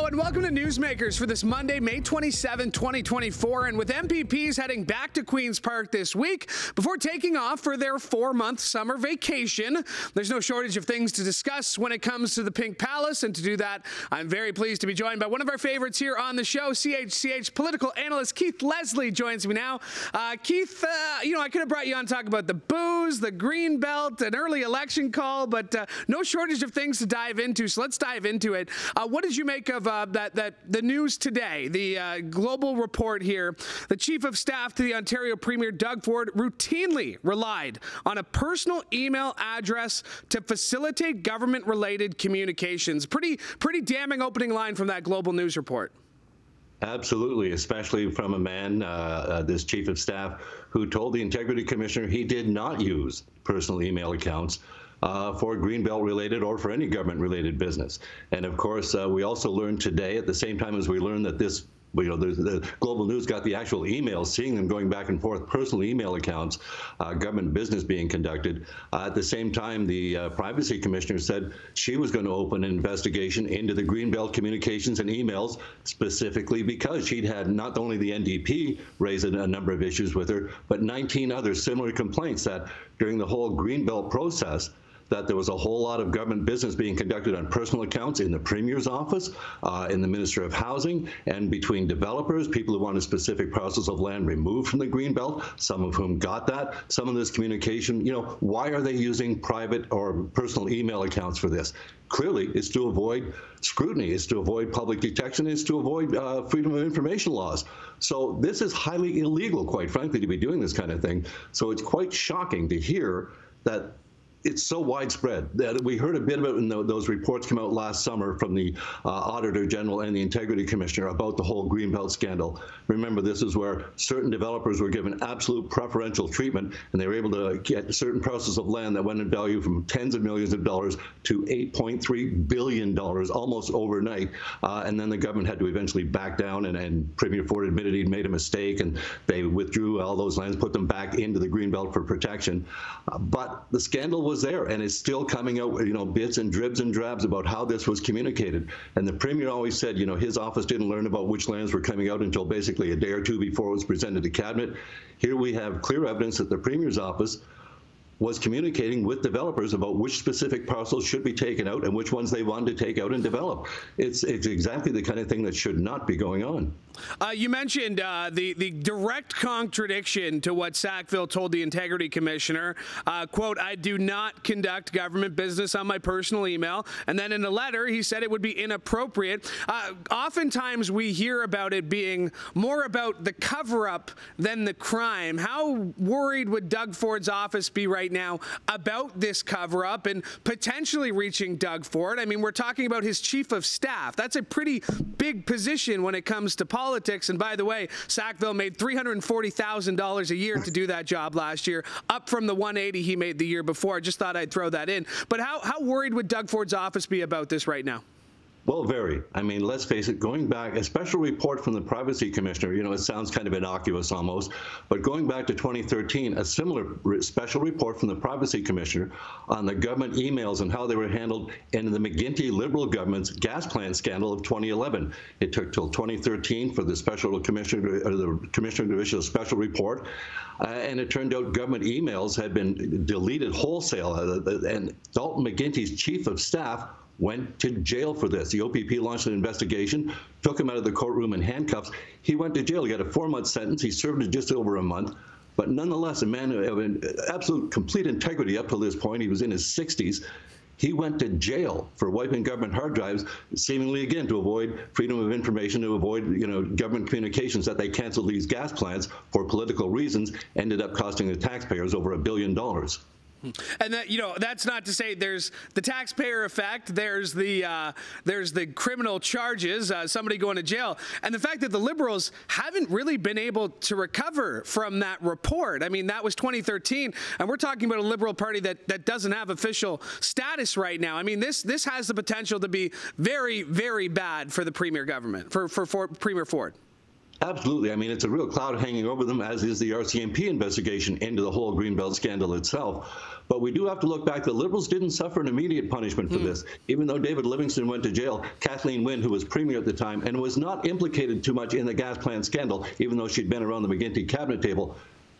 and welcome to Newsmakers for this Monday, May 27, 2024. And with MPPs heading back to Queen's Park this week before taking off for their 4-month summer vacation, there's no shortage of things to discuss when it comes to the Pink Palace. And to do that, I'm very pleased to be joined by one of our favorites here on the show, CHCH political analyst Keith Leslie joins me now. Keith, I could have brought you on to talk about the booze, the Greenbelt, an early election call, but no shortage of things to dive into. So let's dive into it. What did you make of the news today, the global report here? The Chief of Staff to the Ontario Premier, Doug Ford, routinely relied on a personal email address to facilitate government-related communications. Pretty damning opening line from that global news report. Absolutely, especially from a man, this Chief of Staff, who told the Integrity Commissioner he did not use personal email accounts for Greenbelt-related or for any government-related business. And of course, we also learned today, at the same time as we learned that this, the global news got the actual emails, seeing them going back and forth, personal email accounts, government business being conducted. At the same time, the Privacy Commissioner said she was going to open an investigation into the Greenbelt communications and emails, specifically because she'd had not only the NDP raise a number of issues with her, but 19 other similar complaints that during the whole Greenbelt process, that there was a whole lot of government business being conducted on personal accounts in the Premier's office, in the Minister of Housing, and between developers, people who wanted specific parcels of land removed from the Greenbelt, some of whom got that. Some of this communication, why are they using private or personal email accounts for this? Clearly, it's to avoid scrutiny, it's to avoid public detection, it's to avoid freedom of information laws. So this is highly illegal, quite frankly, to be doing this kind of thing. So it's quite shocking to hear that it's so widespread. That we heard a bit about when those reports came out last summer from the Auditor General and the Integrity Commissioner about the whole Greenbelt scandal. Remember, this is where certain developers were given absolute preferential treatment, and they were able to get certain parcels of land that went in value from tens of millions of dollars to $8.3 billion almost overnight. And then the government had to eventually back down, and Premier Ford admitted he'd made a mistake, and they withdrew all those lands, put them back into the Greenbelt for protection. But the scandal was there, and it's still coming out, bits and dribs and drabs about how this was communicated. And the Premier always said, his office didn't learn about which lands were coming out until basically a day or two before it was presented to Cabinet. Here we have clear evidence that the Premier's office was communicating with developers about which specific parcels should be taken out and which ones they wanted to take out and develop. It's exactly the kind of thing that should not be going on. You mentioned the direct contradiction to what Sackville told the Integrity Commissioner, quote, "I do not conduct government business on my personal email." And then in a letter, he said it would be inappropriate. Oftentimes we hear about it being more about the cover-up than the crime. How worried would Doug Ford's office be right now about this cover-up and potentially reaching Doug Ford? I mean, we're talking about his Chief of Staff. That's a pretty big position when it comes to politics. And by the way, Sackville made $340,000 a year to do that job last year, up from the $180,000 he made the year before. I just thought I'd throw that in. But how worried would Doug Ford's office be about this right now? Well, very. I mean, let's face it, going back, a special report from the Privacy Commissioner, it sounds kind of innocuous almost, but going back to 2013, a similar special report from the Privacy Commissioner on the government emails and how they were handled in the McGuinty Liberal government's gas plant scandal of 2011. It took till 2013 for the special commissioner, or the commissioner to issue a special report, and it turned out government emails had been deleted wholesale, and Dalton McGuinty's Chief of Staff went to jail for this. The OPP launched an investigation, took him out of the courtroom in handcuffs. He went to jail. He got a 4-month sentence. He served it just over a month. But nonetheless, a man of absolute complete integrity up to this point. He was in his 60s. He went to jail for wiping government hard drives, seemingly, again, to avoid freedom of information, to avoid, government communications, that they canceled these gas plants for political reasons, ended up costing the taxpayers over $1 billion. And that, that's not to say there's the taxpayer effect, there's the criminal charges, somebody going to jail, and the fact that the Liberals haven't really been able to recover from that report. I mean, that was 2013, and we're talking about a Liberal Party that doesn't have official status right now. I mean, this has the potential to be very, very bad for the Premier government, for Premier Ford. Absolutely. I mean, it's a real cloud hanging over them, as is the RCMP investigation into the whole Greenbelt scandal itself. But we do have to look back. The Liberals didn't suffer an immediate punishment for this. Even though David Livingston went to jail, Kathleen Wynne, who was premier at the time and was not implicated too much in the gas plant scandal, even though she'd been around the McGuinty cabinet table,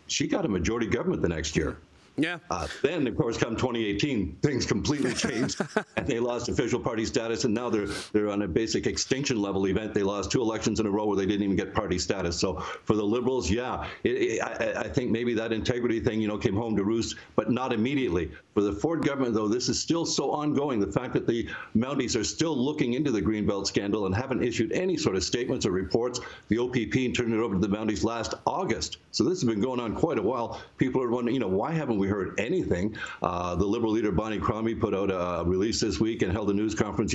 she got a majority government the next year. Yeah. Then, of course, come 2018, things completely changed, and they lost official party status, and now they're on a basic extinction level event. They lost 2 elections in a row where they didn't even get party status. So for the Liberals, yeah, I think maybe that integrity thing, came home to roost, but not immediately. For the Ford government, though, this is still so ongoing. The fact that the Mounties are still looking into the Greenbelt scandal and haven't issued any sort of statements or reports. The OPP turned it over to the Mounties last August. So this has been going on quite a while. People are wondering, why haven't we heard anything? The Liberal leader, Bonnie Crombie, put out a release this week and held a news conference,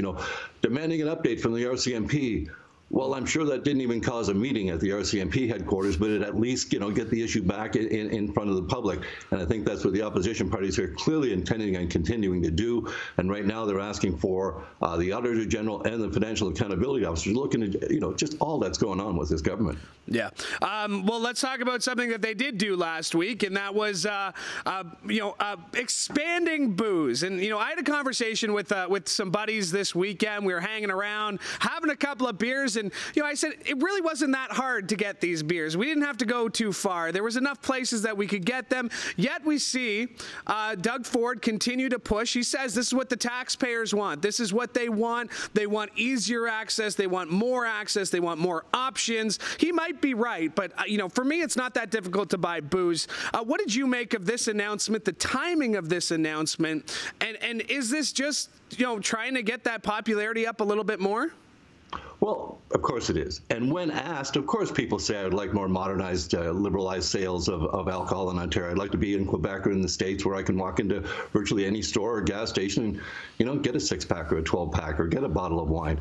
demanding an update from the RCMP. Well, I'm sure that didn't even cause a meeting at the RCMP headquarters, but it at least, get the issue back in front of the public. And I think that's what the opposition parties are clearly intending and continuing to do. And right now they're asking for the Auditor General and the Financial Accountability Officers looking at, just all that's going on with this government. Yeah. Well, let's talk about something that they did do last week, and that was, expanding booze. And, I had a conversation with some buddies this weekend. We were hanging around, having a couple of beers, and, I said it really wasn't that hard to get these beers. We didn't have to go too far. There was enough places that we could get them. Yet we see Doug Ford continue to push. He says this is what the taxpayers want. This is what they want. They want easier access. They want more access. They want more options. He might be right, but for me, it's not that difficult to buy booze. What did you make of this announcement, the timing of this announcement, and is this just trying to get that popularity up a little bit more? Well, of course it is. And when asked, of course, people say, I would like more modernized, liberalized sales of alcohol in Ontario. I'd like to be in Quebec or in the States where I can walk into virtually any store or gas station and, get a 6-pack or a 12-pack or get a bottle of wine.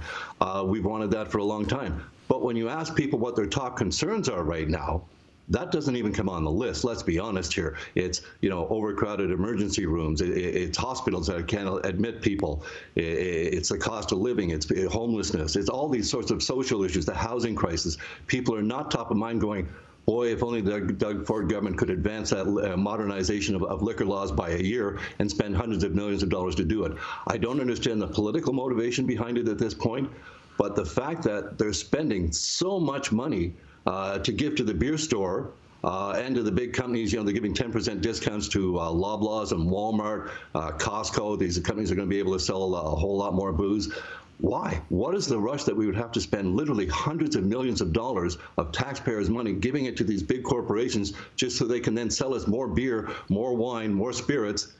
We've wanted that for a long time. But when you ask people what their top concerns are right now, that doesn't even come on the list. Let's be honest here. It's, overcrowded emergency rooms. It's hospitals that can't admit people. It's the cost of living. It's homelessness. It's all these sorts of social issues, the housing crisis. People are not top of mind going, boy, if only the Doug Ford government could advance that modernization of liquor laws by a year and spend hundreds of millions of dollars to do it. I don't understand the political motivation behind it at this point, but the fact that they're spending so much money to give to the beer store and to the big companies, they're giving 10% discounts to Loblaws and Walmart, Costco. These companies are going to be able to sell a whole lot more booze. Why? What is the rush that we would have to spend literally hundreds of millions of dollars of taxpayers' money giving it to these big corporations just so they can then sell us more beer, more wine, more spirits?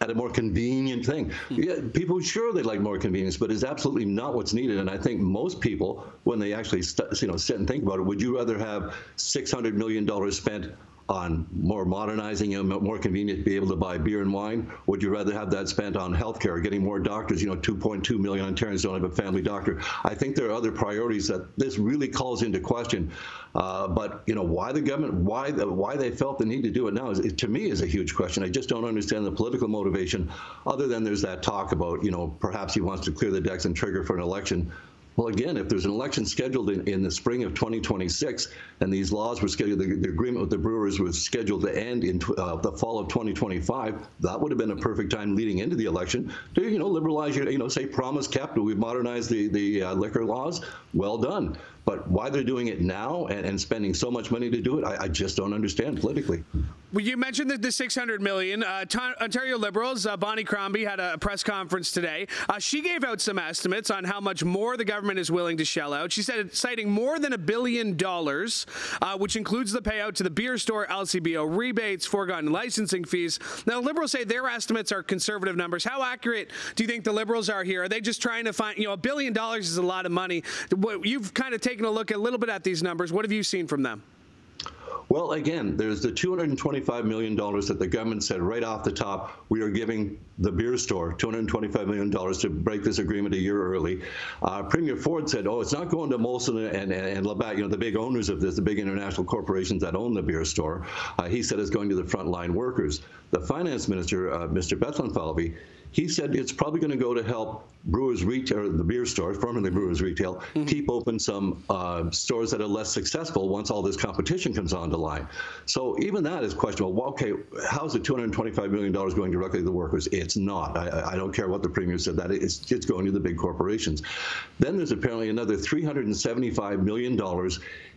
At a more convenient thing. Yeah, people sure they'd like more convenience, but it's absolutely not what's needed. And I think most people, when they actually sit and think about it, would you rather have $600 million spent on more modernizing, more convenient to be able to buy beer and wine? Would you rather have that spent on healthcare, getting more doctors? 2.2 million Ontarians don't have a family doctor. I think there are other priorities that this really calls into question. But why the government, why they felt the need to do it now to me is a huge question. I just don't understand the political motivation, other than there's that talk about perhaps he wants to clear the decks and trigger for an election. Well, again, if there's an election scheduled in the spring of 2026, and these laws were scheduled, the agreement with the brewers was scheduled to end in the fall of 2025, that would have been a perfect time leading into the election to, liberalize your, say promise kept. We've modernized the liquor laws. Well done. But why they're doing it now and spending so much money to do it, I just don't understand politically. Well, you mentioned the $600 million. Ontario Liberals, Bonnie Crombie had a press conference today. She gave out some estimates on how much more the government is willing to shell out. She said it's citing more than $1 billion, which includes the payout to the beer store, LCBO rebates, foregone licensing fees. Now, Liberals say their estimates are conservative numbers. How accurate do you think the Liberals are here? Are they just trying to find, $1 billion is a lot of money. You've kind of taken a look a little bit at these numbers. What have you seen from them? Well, again, there's the $225 million that the government said right off the top, we are giving the beer store $225 million to break this agreement a year early. Premier Ford said, it's not going to Molson and Labatt, the big owners of this, the big international corporations that own the beer store. He said it's going to the frontline workers. The finance minister, Mr. Bethlen Falvey, he said it's probably going to go to help Brewers Retail, the beer stores, formerly Brewers Retail, keep open some stores that are less successful once all this competition comes on the line. So even that is questionable. Well, okay, how's the $225 million going directly to the workers? It's not. I don't care what the Premier said, that it's going to the big corporations. Then there's apparently another $375 million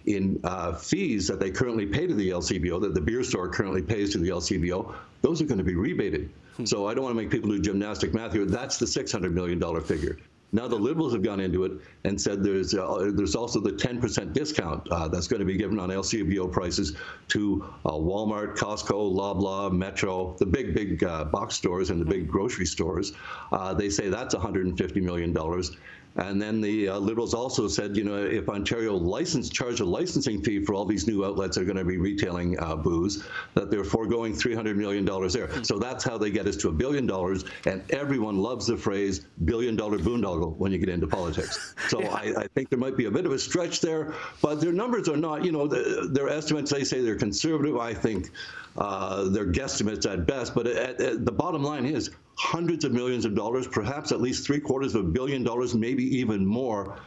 in fees that they currently pay to the LCBO, that the beer store currently pays to the LCBO. Those are going to be rebated. So I don't want to make people do gymnastic math here. That's the $600 million figure. Now the Liberals have gone into it and said there's also the 10% discount that's going to be given on LCBO prices to Walmart, Costco, Loblaw, Metro, the big box stores and the big grocery stores. They say that's $150 million. And then the Liberals also said, you know, if Ontario charge a licensing fee for all these new outlets that are going to be retailing booze, that they're foregoing $300 million there. So that's how they get us to $1 billion. And everyone loves the phrase billion-dollar boondoggle when you get into politics. So I think there might be a bit of a stretch there, but their numbers are not, you know, their estimates, they say they're conservative. I think they're guesstimates at best. But the bottom line is hundreds of millions of dollars, perhaps at least $750 million, maybe even more,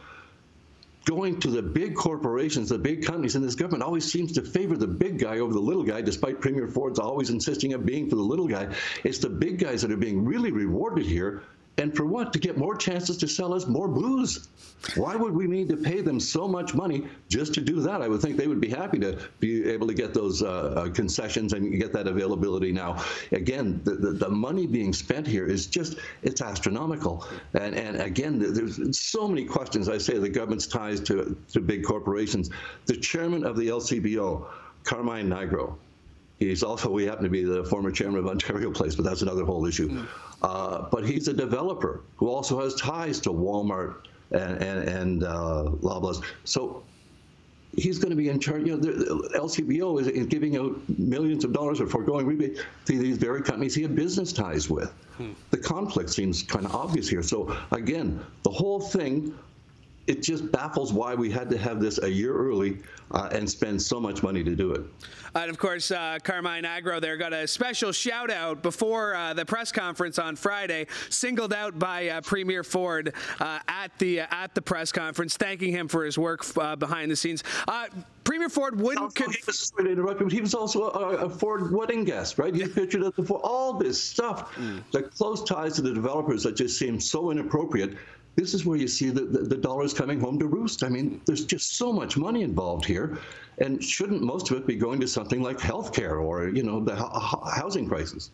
going to the big corporations, the big companies. And this government always seems to favor the big guy over the little guy, despite Premier Ford's always insisting of being for the little guy. It's the big guys that are being really rewarded here. And for what? To get more chances to sell us more booze. Why would we need to pay them so much money just to do that? I would think they would be happy to be able to get those concessions and get that availability now. Again, the money being spent here is just, it's astronomical. And again, there's so many questions. I say the government's ties to big corporations. The chairman of the LCBO, Carmine Nigro, he's also, we happen to be the former chairman of Ontario Place, but that's another whole issue. But he's a developer who also has ties to Walmart and Loblaws. So he's going to be in charge. You know, the LCBO is giving out millions of dollars or foregoing rebate to these very companies he had business ties with. The conflict seems kind of obvious here. So again, the whole thing, it just baffles why we had to have this a year early and spend so much money to do it. And of course, Carmine Agro there got a special shout out before the press conference on Friday, singled out by Premier Ford at the press conference, thanking him for his work behind the scenes. Premier Ford wouldn't. He was also a Ford wedding guest, right? He's pictured at the Ford. All this stuff, the close ties to the developers that just seem so inappropriate. This is where you see the dollars coming home to roost. I mean, there's just so much money involved here, and shouldn't most of it be going to something like healthcare or, you know, the housing crisis?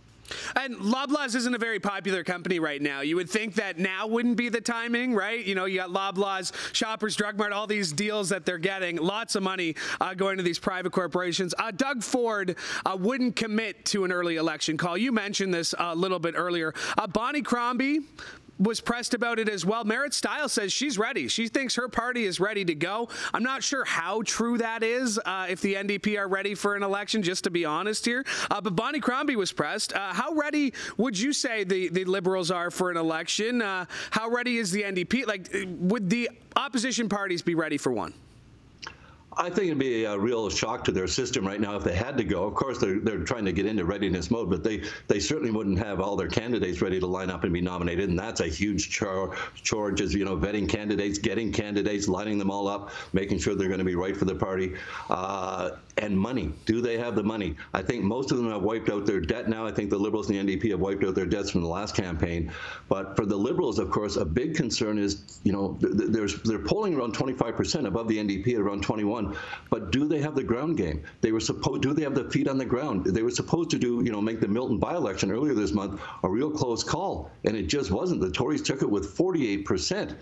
And Loblaws isn't a very popular company right now. You would think that now wouldn't be the timing, right? You know, you got Loblaws, Shoppers Drug Mart, all these deals that they're getting, lots of money going to these private corporations. Doug Ford wouldn't commit to an early election call. You mentioned this a little bit earlier. Bonnie Crombie was pressed about it as well. Merritt Stiles says she's ready. She thinks her party is ready to go. I'm not sure how true that is, if the NDP are ready for an election, just to be honest here. But Bonnie Crombie was pressed. How ready would you say the Liberals are for an election? How ready is the NDP? Like, would the opposition parties be ready for one? I think it'd be a real shock to their system right now if they had to go. Of course, they're trying to get into readiness mode, but they certainly wouldn't have all their candidates ready to line up and be nominated, and that's a huge chore, just, you know, vetting candidates, getting candidates, lining them all up, making sure they're going to be right for the party. And money. Do they have the money? I think most of them have wiped out their debt now. I think the Liberals and the NDP have wiped out their debts from the last campaign. But for the Liberals, of course, a big concern is, you know, they're polling around 25%, above the NDP at around 21. But do they have the ground game? Do they have the feet on the ground? They were supposed to do, you know, make the Milton by-election earlier this month a real close call, and it just wasn't. The Tories took it with 48%.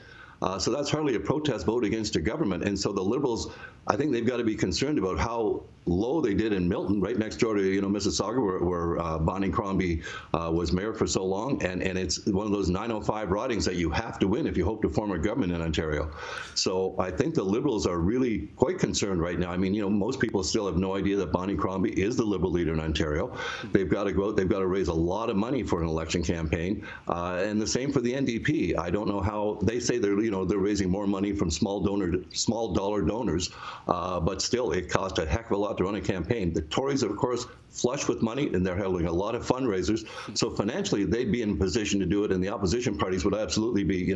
So that's hardly a protest vote against a government. And so the Liberals, I think they've got to be concerned about how low they did in Milton, right next door to, you know, Mississauga, where Bonnie Crombie was mayor for so long. And it's one of those 905 ridings that you have to win if you hope to form a government in Ontario. So I think the Liberals are really quite concerned right now. I mean, you know, most people still have no idea that Bonnie Crombie is the Liberal leader in Ontario. They've got to go out, they've got to raise a lot of money for an election campaign. And the same for the NDP. I don't know how they say they're raising more money from small dollar donors. But still, it cost a heck of a lot to run a campaign. The Tories, of course, flush with money, and they're holding a lot of fundraisers. So financially, they'd be in position to do it, and the opposition parties would absolutely be,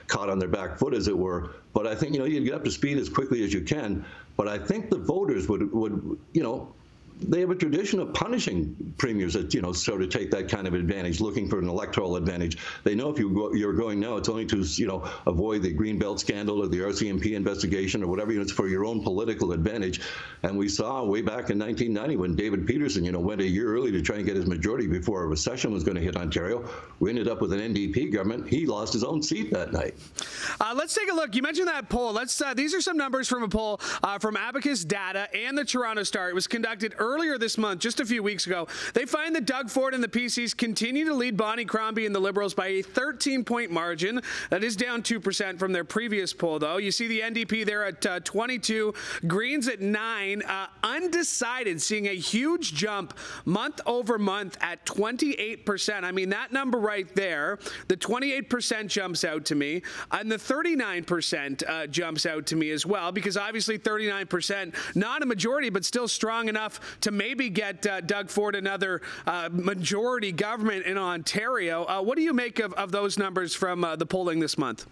caught on their back foot, as it were. But I think, you'd get up to speed as quickly as you can. But I think the voters would they have a tradition of punishing premiers that, sort of take that kind of advantage, looking for an electoral advantage. They know if you're going now, it's only to, avoid the Greenbelt scandal or the RCMP investigation or whatever, it's for your own political advantage. And we saw way back in 1990 when David Peterson, went a year early to try and get his majority before a recession was going to hit Ontario. We ended up with an NDP government. He lost his own seat that night. Let's take a look. You mentioned that poll. These are some numbers from a poll from Abacus Data and the Toronto Star. It was conducted earlier this month, just a few weeks ago. They find that Doug Ford and the PCs continue to lead Bonnie Crombie and the Liberals by a 13-point margin. That is down 2% from their previous poll, though. You see the NDP there at 22, Greens at 9, undecided, seeing a huge jump month over month at 28%. I mean, that number right there, the 28% jumps out to me, and the 39% jumps out to me as well, because obviously 39%, not a majority, but still strong enough to maybe get Doug Ford another majority government in Ontario. What do you make of those numbers from the polling this month?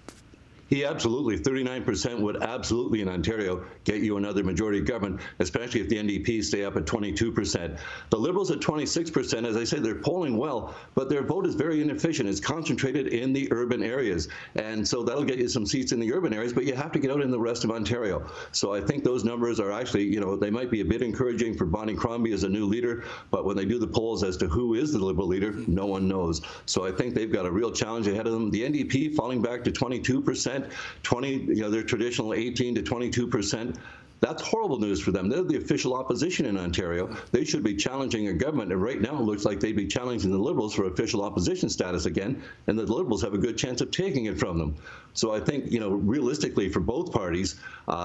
He absolutely, 39% would absolutely in Ontario get you another majority government, especially if the NDP stay up at 22%. The Liberals at 26%, as I say, they're polling well, but their vote is very inefficient. It's concentrated in the urban areas. And so that'll get you some seats in the urban areas, but you have to get out in the rest of Ontario. So I think those numbers are actually, they might be a bit encouraging for Bonnie Crombie as a new leader, but when they do the polls as to who is the Liberal leader, no one knows. So I think they've got a real challenge ahead of them. The NDP falling back to 22%. 20, their traditional 18 to 22%. That's horrible news for them. They're the official opposition in Ontario. They should be challenging a government, and right now it looks like they'd be challenging the Liberals for official opposition status again, and the Liberals have a good chance of taking it from them. So I think, realistically for both parties,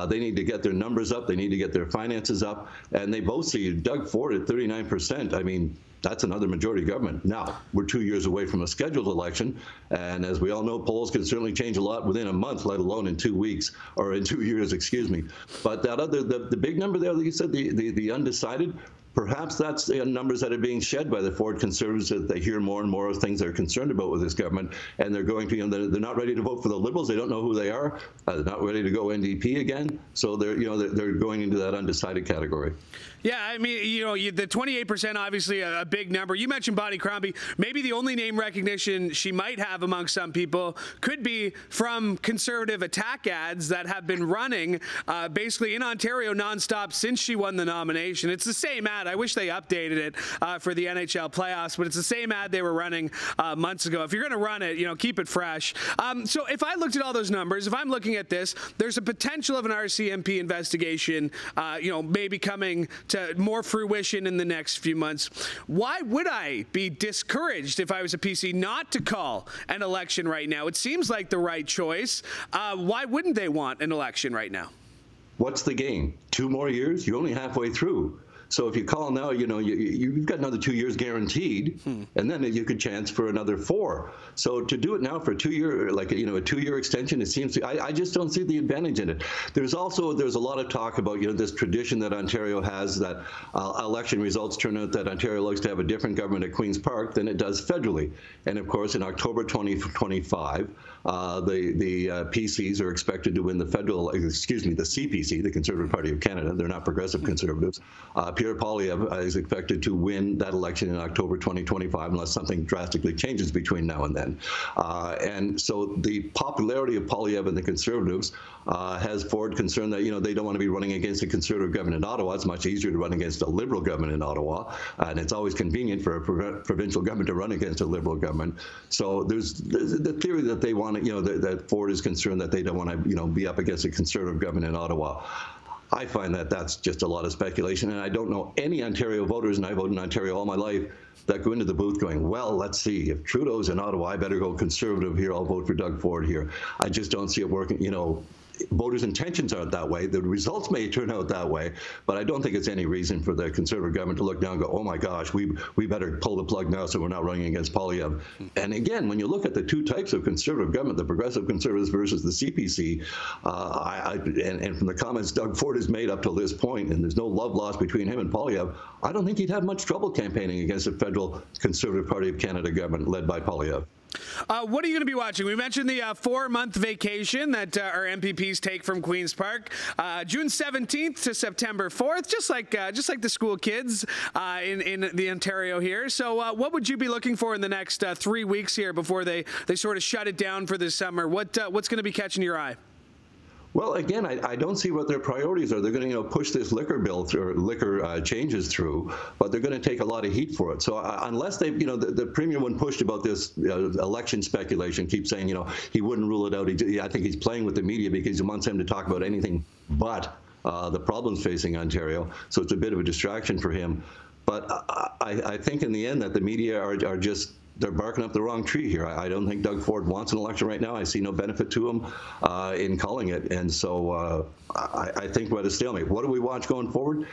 they need to get their numbers up, they need to get their finances up, and they both see Doug Ford at 39%. I mean, that's another majority government. Now, we're 2 years away from a scheduled election, and as we all know, polls can certainly change a lot within a month, let alone in 2 weeks, or in 2 years, excuse me. But that the big number there that you said, the undecided, perhaps that's numbers that are being shed by the Ford Conservatives, that they hear more and more of things they're concerned about with this government, and they're going to, they're not ready to vote for the Liberals. They don't know who they are. They're not ready to go NDP again. So they're going into that undecided category. Yeah, I mean, the 28%, obviously a big number. You mentioned Bonnie Crombie. Maybe the only name recognition she might have among some people could be from conservative attack ads that have been running basically in Ontario nonstop since she won the nomination. It's the same ad. I wish they updated it for the NHL playoffs, but it's the same ad they were running months ago. If you're going to run it, keep it fresh. So if I looked at all those numbers, if I'm looking at this, there's a potential of an RCMP investigation, maybe coming to more fruition in the next few months. Why would I be discouraged if I was a PC not to call an election right now? It seems like the right choice. Why wouldn't they want an election right now? What's the game? 2 more years? You're only halfway through. So if you call now, you've got another 2 years guaranteed, and then you could chance for another 4. So to do it now for 2 year, like a 2-year extension, it seems to, I just don't see the advantage in it. There's a lot of talk about this tradition that Ontario has, that election results turn out that Ontario likes to have a different government at Queen's Park than it does federally. And of course, in October 2025, the PCs are expected to win the CPC, the Conservative Party of Canada. They're not progressive Conservatives. Pierre Poilievre is expected to win that election in October 2025 unless something drastically changes between now and then. And so the popularity of Poilievre and the Conservatives has Ford concerned that, they don't want to be running against a Conservative government in Ottawa. It's much easier to run against a Liberal government in Ottawa, and it's always convenient for a provincial government to run against a Liberal government. So there's the theory that they want to, that Ford is concerned that they don't want to, be up against a Conservative government in Ottawa. I find that that's just a lot of speculation, and I don't know any Ontario voters, and I voted in Ontario all my life, that go into the booth going, well, let's see, if Trudeau's in Ottawa, I better go Conservative here, I'll vote for Doug Ford here. I just don't see it working, voters' intentions aren't that way. The results may turn out that way, but I don't think it's any reason for the Conservative government to look down and go, oh my gosh, we better pull the plug now so we're not running against Poilievre. And again, when you look at the two types of Conservative government, the Progressive Conservatives versus the CPC, and from the comments Doug Ford has made up till this point, and there's no love lost between him and Poilievre, I don't think he'd have much trouble campaigning against a federal Conservative Party of Canada government led by Poilievre. What are you going to be watching? We mentioned the 4-month vacation that our MPPs take from Queen's Park, June 17th to September 4th, just like the school kids in the Ontario here. So what would you be looking for in the next 3 weeks here before they sort of shut it down for this summer? What's going to be catching your eye? Well, again, I don't see what their priorities are. They're going to, push this liquor bill through, or liquor changes through, but they're going to take a lot of heat for it. So unless they, the Premier, when pushed about this election speculation, keeps saying, he wouldn't rule it out. I think he's playing with the media because he wants him to talk about anything but the problems facing Ontario. So it's a bit of a distraction for him. But I think in the end that the media are just, they're barking up the wrong tree here. I don't think Doug Ford wants an election right now. I see no benefit to him in calling it. And so I think we're at a stalemate. What do we watch going forward?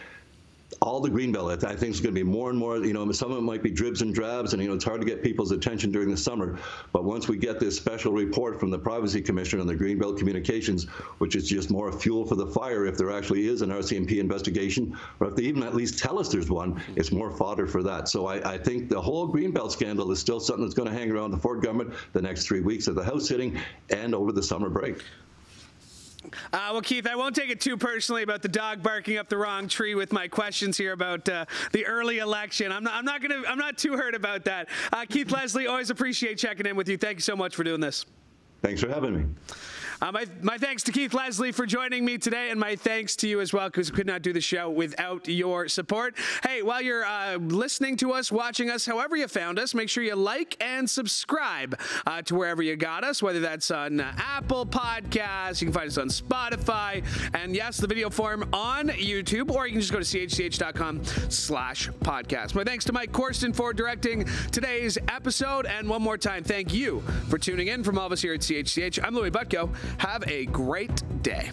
All the Greenbelt, I think, is going to be more and more, some of it might be dribs and drabs, and, it's hard to get people's attention during the summer. But once we get this special report from the Privacy Commissioner on the Greenbelt communications, which is just more fuel for the fire if there actually is an RCMP investigation, or if they even at least tell us there's one, it's more fodder for that. So I think the whole Greenbelt scandal is still something that's going to hang around the Ford government the next 3 weeks of the House sitting and over the summer break. Well, Keith, I won't take it too personally about the dog barking up the wrong tree with my questions here about the early election. I'm not too hurt about that. Keith Leslie, always appreciate checking in with you. Thank you so much for doing this. Thanks for having me. My thanks to Keith Leslie for joining me today, and my thanks to you as well, because we could not do the show without your support. Hey, while you're listening to us, watching us, however you found us, make sure you like and subscribe to wherever you got us, whether that's on Apple Podcasts, you can find us on Spotify, and yes, the video form on YouTube, or you can just go to chch.com/podcast. My thanks to Mike Corsten for directing today's episode, and one more time, thank you for tuning in. From all of us here at CHCH, I'm Louie Butko. Have a great day.